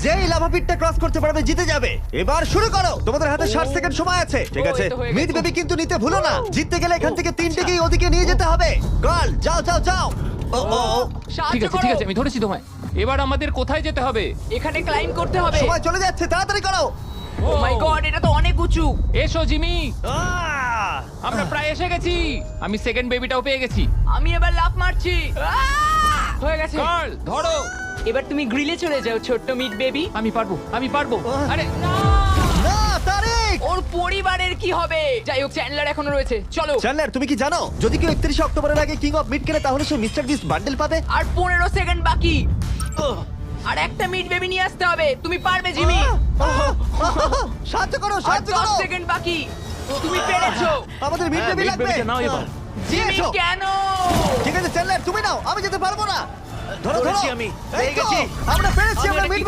যেই lava পিটটা cross করতে পারবে জিতে যাবে। এবার শুরু করো, তোমাদের হাতে 60 সেকেন্ড সময় আছে। ঠিক ও, আছে, এই তো হয়ে মিড গেছে। বেবি কিন্তু নিতে ভুলো না। জিততে গেলে এখান থেকে তিনটেকেই ওদিকে নিয়ে যেতে হবে। গার্ল যাও যাও যাও। ও ও ও, ঠিক আছে ঠিক আছে, আমি ধরেছি তোমায়। এবার আমাদের কোথায় যেতে হবে? এখানে ক্লাইম্ব করতে হবে। সময় চলে যাচ্ছে, তাড়াতাড়ি করো। ও মাই গড, এটা তো অনেক উঁচু। এসো জিমি, আহ! আমরা প্রায় এসে গেছি। আমি সেকেন্ড বেবিটাও পেয়ে গেছি। আমি এবার লাফ মারছি। হয়ে গেছে। কার্ল ধরো। এবার তুমি গ্রিলে চলে যাও, ছোট্ট মিট বেবি। আমি পারবো, আমি পারবো। আরে না! না তারিক। ওর পরিবারের কি হবে? যাই হোক, চ্যান্ডলার এখনো রয়েছে, চলো। চ্যান্ডলার তুমি কি জানো যদি কেউ 31 অক্টোবরের আগে কিং অফ মিড কেনে তাহলে সে মিস্টার বিস্ট বান্ডেল পাবে? আর 15 সেকেন্ড বাকি। আর একটা মিট বেবি নিয়ে আসতে হবে। তুমি পারবে জিমি। সাহায্য করো, আর সাহায্য 10 করো। সেকেন্ড বাকি। তুমি পেরেছো। আমাদের মিড বেবি লাগবে। নাও এবার। জিমি এসো। কেন? ঠিক আছে চ্যান্ডলার তুমি নাও, আমি যেতে পারবো না। ধরো ধরো ধরেছি আমি, এই পেয়ে তো, গেছি। আমরা পেরেছি, আমি আমরা এটা মিড